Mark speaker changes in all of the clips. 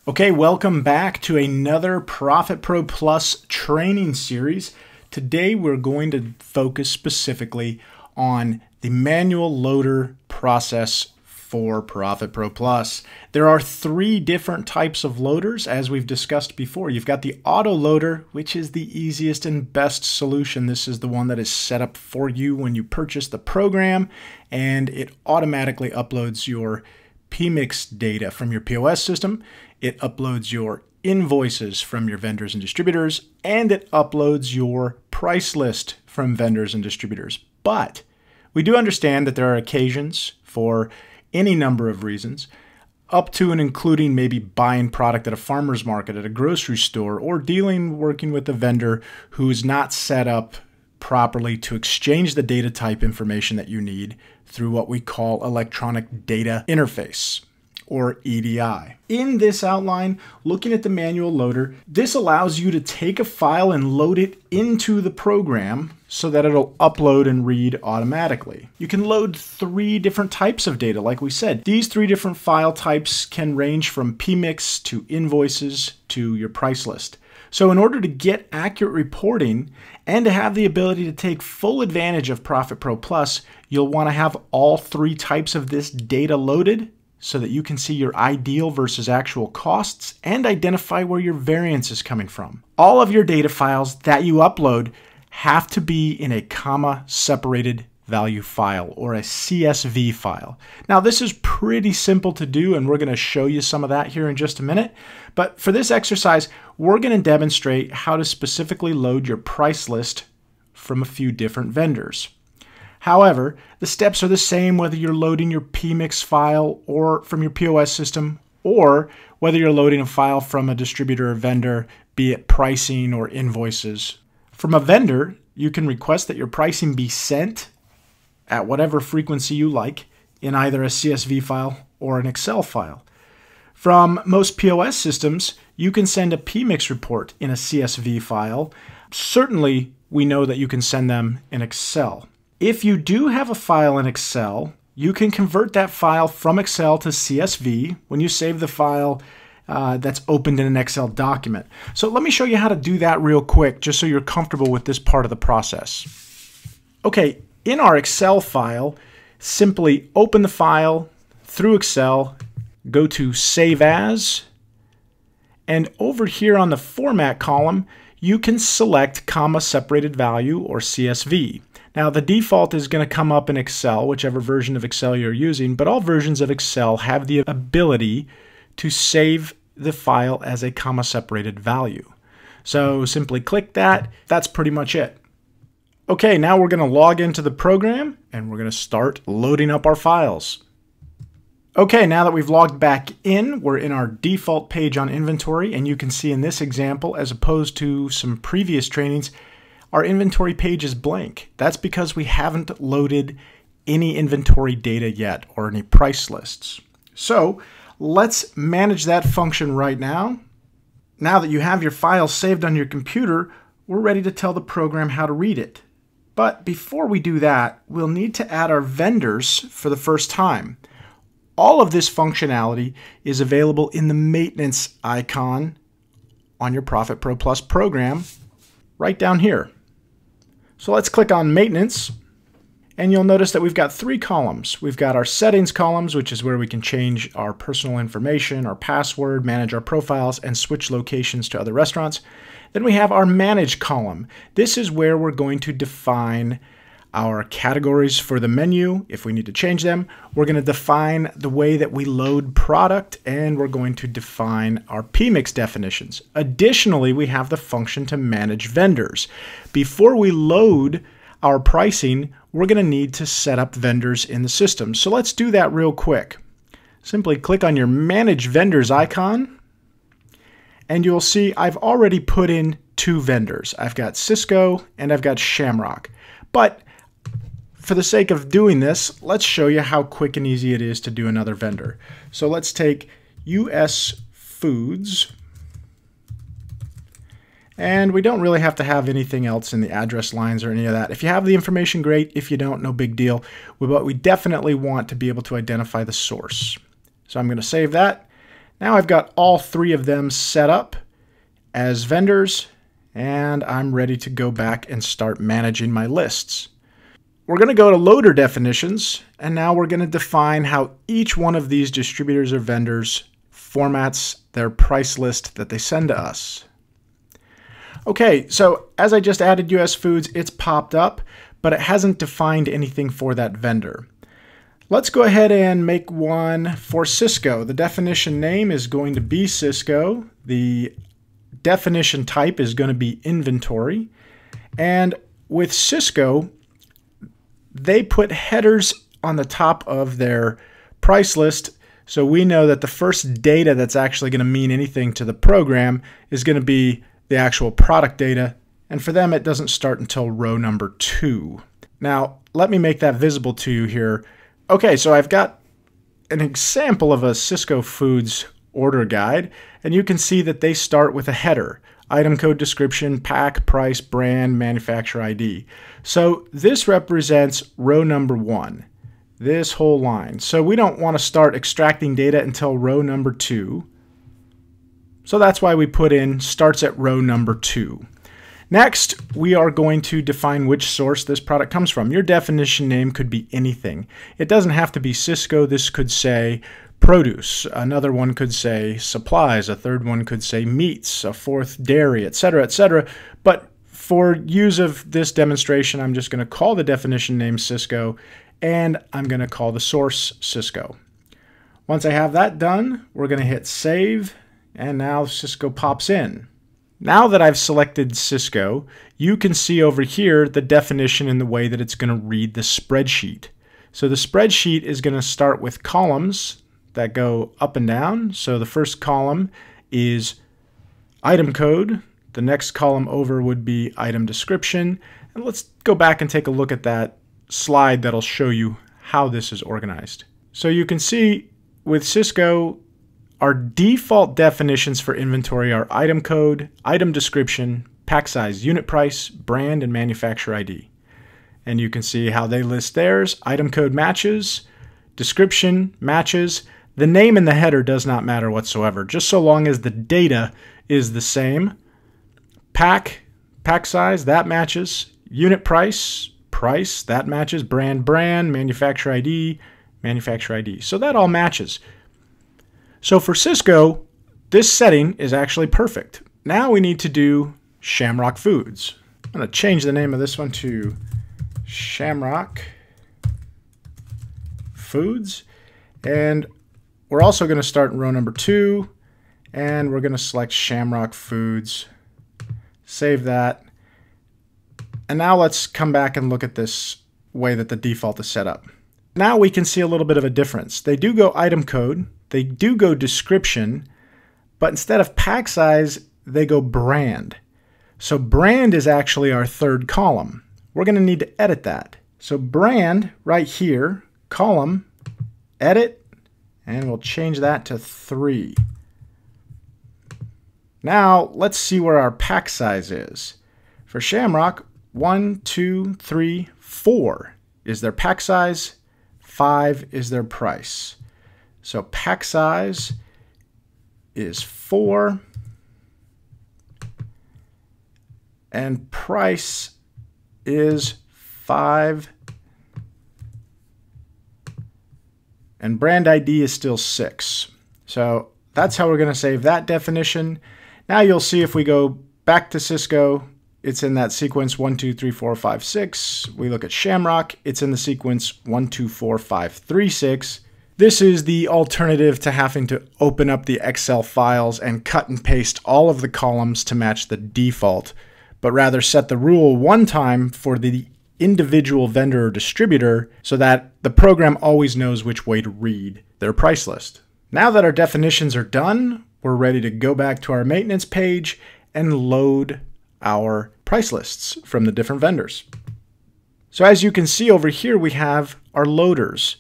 Speaker 1: Okay, welcome back to another Profit Pro Plus training series. Today we're going to focus specifically on the manual loader process for Profit Pro Plus. There are three different types of loaders, as we've discussed before. You've got the auto loader, which is the easiest and best solution. This is the one that is set up for you when you purchase the program, and it automatically uploads your PMix data from your POS system. It uploads your invoices from your vendors and distributors, and it uploads your price list from vendors and distributors. But we do understand that there are occasions for any number of reasons, up to and including maybe buying product at a farmer's market, at a grocery store, or working with a vendor who is not set up properly to exchange the data type information that you need through what we call electronic data interface, or EDI. In this outline, looking at the manual loader, this allows you to take a file and load it into the program so that it'll upload and read automatically. You can load three different types of data, like we said. These three different file types can range from PMix to invoices to your price list. So in order to get accurate reporting and to have the ability to take full advantage of Profit Pro Plus, you'll want to have all three types of this data loaded so that you can see your ideal versus actual costs and identify where your variance is coming from. All of your data files that you upload have to be in a comma-separated value file, or a CSV file. Now this is pretty simple to do, and we're going to show you some of that here in just a minute. But for this exercise, we're going to demonstrate how to specifically load your price list from a few different vendors. However, the steps are the same whether you're loading your PMix file or from your POS system, or whether you're loading a file from a distributor or vendor, be it pricing or invoices. From a vendor, you can request that your pricing be sent at whatever frequency you like in either a CSV file or an Excel file. From most POS systems, you can send a PMix report in a CSV file. Certainly, we know that you can send them in Excel. If you do have a file in Excel, you can convert that file from Excel to CSV when you save the file that's opened in an Excel document. So let me show you how to do that real quick, just so you're comfortable with this part of the process. Okay, in our Excel file, simply open the file through Excel, go to Save As, and over here on the Format column, you can select comma separated value, or CSV. Now the default is going to come up in Excel, whichever version of Excel you're using, but all versions of Excel have the ability to save the file as a comma separated value. So simply click that. That's pretty much it. Okay, now we're going to log into the program and we're going to start loading up our files. Okay, now that we've logged back in, we're in our default page on inventory, and you can see in this example, as opposed to some previous trainings, our inventory page is blank. That's because we haven't loaded any inventory data yet, or any price lists. So let's manage that function right now. Now that you have your file saved on your computer, we're ready to tell the program how to read it. But before we do that, we'll need to add our vendors for the first time. All of this functionality is available in the maintenance icon on your Profit Pro Plus program right down here. So let's click on Maintenance, and you'll notice that we've got three columns. We've got our Settings columns, which is where we can change our personal information, our password, manage our profiles, and switch locations to other restaurants. Then we have our Manage column. This is where we're going to define our categories for the menu if we need to change them. We're going to define the way that we load product, and we're going to define our PMix definitions. Additionally, we have the function to manage vendors. Before we load our pricing, we're going to need to set up vendors in the system. So let's do that real quick. Simply click on your Manage Vendors icon, and you'll see I've already put in two vendors. I've got Cisco and I've got Shamrock. But for the sake of doing this, let's show you how quick and easy it is to do another vendor. So let's take US Foods, And we don't really have to have anything else in the address lines or any of that. If you have the information, great. If you don't, no big deal. But we definitely want to be able to identify the source. So I'm going to save that. Now I've got all three of them set up as vendors, and I'm ready to go back and start managing my lists. We're going to go to loader definitions, and now we're going to define how each one of these distributors or vendors formats their price list that they send to us. Okay, so as I just added US Foods, it's popped up, but it hasn't defined anything for that vendor. Let's go ahead and make one for Cisco. The definition name is going to be Cisco. The definition type is going to be inventory. And with Cisco, they put headers on the top of their price list, so we know that the first data that's actually going to mean anything to the program is going to be the actual product data, and for them it doesn't start until row number 2. Now let me make that visible to you here. Okay, so I've got an example of a Cisco Foods order guide, and you can see that they start with a header: item code, description, pack, price, brand, manufacturer ID. So this represents row number 1, this whole line. So we don't want to start extracting data until row number 2. So that's why we put in starts at row number 2. Next, we are going to define which source this product comes from. Your definition name could be anything. It doesn't have to be Cisco. This could say produce. Another one could say supplies. A third one could say meats. A fourth dairy, etc., etc. But for use of this demonstration, I'm just going to call the definition name Cisco, and I'm going to call the source Cisco. Once I have that done, we're going to hit save. And now Cisco pops in. Now that I've selected Cisco, you can see over here the definition in the way that it's going to read the spreadsheet. So the spreadsheet is going to start with columns that go up and down. So the first column is item code. The next column over would be item description. And let's go back and take a look at that slide that'll show you how this is organized. So you can see with Cisco, our default definitions for inventory are item code, item description, pack size, unit price, brand, and manufacturer ID. And you can see how they list theirs. Item code matches, description matches. The name in the header does not matter whatsoever, just so long as the data is the same. Pack size, that matches. Unit price, that matches. Brand, manufacturer ID, manufacturer ID. So that all matches. So for Cisco, this setting is actually perfect. Now we need to do Shamrock Foods. I'm going to change the name of this one to Shamrock Foods. And we're also going to start in row number 2, and we're going to select Shamrock Foods. Save that. And now let's come back and look at this way that the default is set up. Now we can see a little bit of a difference. They do go item code. They do go description, but instead of pack size, they go brand. So brand is actually our third column. We're going to need to edit that. So brand right here, column, edit, and we'll change that to 3. Now let's see where our pack size is. For Shamrock, 1, 2, 3, 4 is their pack size, 5 is their price. So pack size is 4, and price is 5, and brand ID is still 6. So that's how we're going to save that definition. Now you'll see if we go back to Cisco, it's in that sequence 1, 2, 3, 4, 5, 6. We look at Shamrock, it's in the sequence 1, 2, 4, 5, 3, 6. This is the alternative to having to open up the Excel files and cut and paste all of the columns to match the default, but rather set the rule one time for the individual vendor or distributor so that the program always knows which way to read their price list. Now that our definitions are done, we're ready to go back to our maintenance page and load our price lists from the different vendors. So as you can see over here, we have our loaders.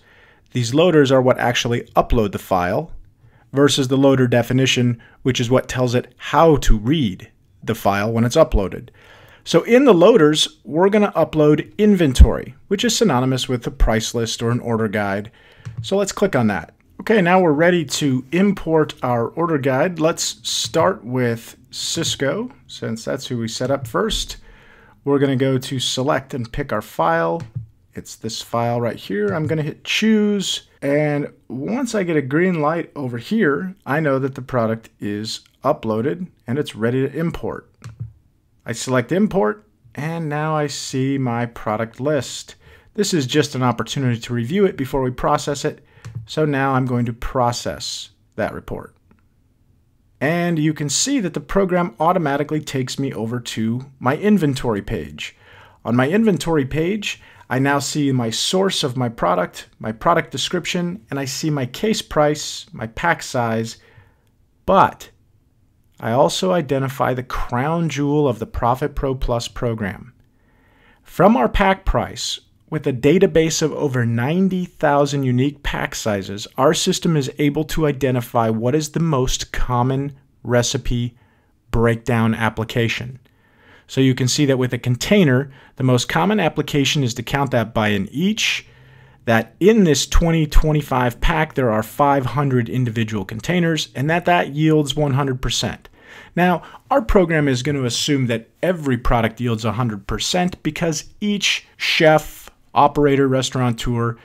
Speaker 1: These loaders are what actually upload the file versus the loader definition, which is what tells it how to read the file when it's uploaded. So in the loaders, we're going to upload inventory, which is synonymous with a price list or an order guide. So let's click on that. Okay, now we're ready to import our order guide. Let's start with Cisco, since that's who we set up first. We're going to go to select and pick our file. It's this file right here. I'm going to hit choose. And once I get a green light over here, I know that the product is uploaded and it's ready to import. I select import and now I see my product list. This is just an opportunity to review it before we process it. So now I'm going to process that report. And you can see that the program automatically takes me over to my inventory page. On my inventory page, I now see my source of my product description, and I see my case price, my pack size, but I also identify the crown jewel of the Profit Pro Plus program. From our pack price, with a database of over 90,000 unique pack sizes, our system is able to identify what is the most common recipe breakdown application. So you can see that with a container, the most common application is to count that by an each, that in this 2025 pack there are 500 individual containers, and that yields 100%. Now, our program is going to assume that every product yields 100% because each chef, operator, restaurateur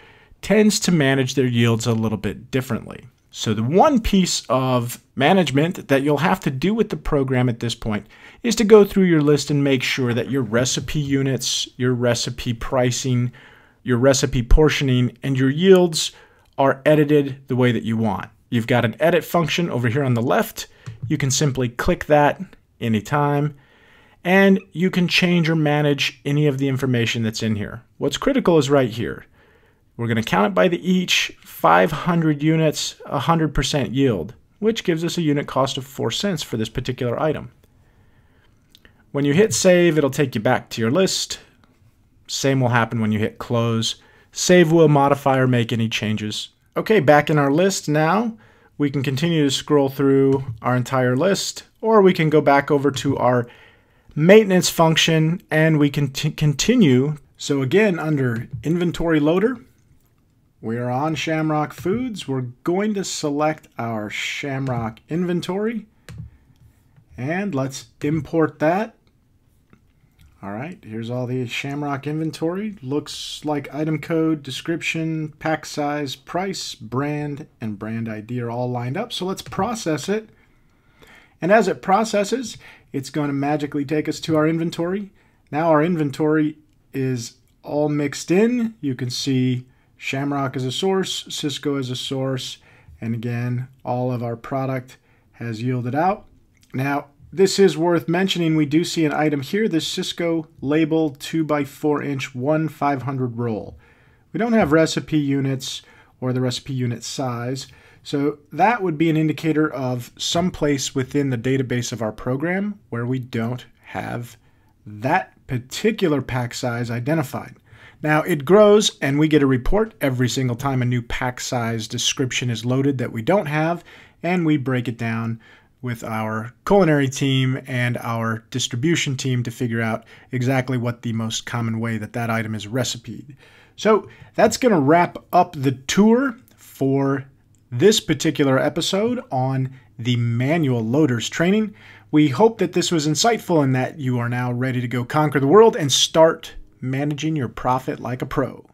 Speaker 1: tends to manage their yields a little bit differently. So the one piece of management that you'll have to do with the program at this point is to go through your list and make sure that your recipe units, your recipe pricing, your recipe portioning, and your yields are edited the way that you want. You've got an edit function over here on the left. You can simply click that anytime, and you can change or manage any of the information that's in here. What's critical is right here. We're going to count it by the each, 500 units, 100% yield, which gives us a unit cost of 4 cents for this particular item. When you hit save, it'll take you back to your list. Same will happen when you hit close. Save will modify or make any changes. Okay, back in our list now, we can continue to scroll through our entire list, or we can go back over to our maintenance function and we can continue. So again, under inventory loader, we are on Shamrock Foods. We're going to select our Shamrock inventory and let's import that. All right, here's all the Shamrock inventory. Looks like item code, description, pack size, price, brand, and brand ID are all lined up. So let's process it. And as it processes, it's going to magically take us to our inventory. Now our inventory is all mixed in. You can see Shamrock as a source, Cisco as a source, and again, all of our product has yielded out. Now, this is worth mentioning. We do see an item here, the Cisco label 2x4 inch 1/500 roll. We don't have recipe units or the recipe unit size, so that would be an indicator of some place within the database of our program where we don't have that particular pack size identified. Now it grows and we get a report every single time a new pack size description is loaded that we don't have, and we break it down with our culinary team and our distribution team to figure out exactly what the most common way that item is recipeed. So that's going to wrap up the tour for this particular episode on the manual loaders training. We hope that this was insightful and that you are now ready to go conquer the world and start managing your profit like a pro.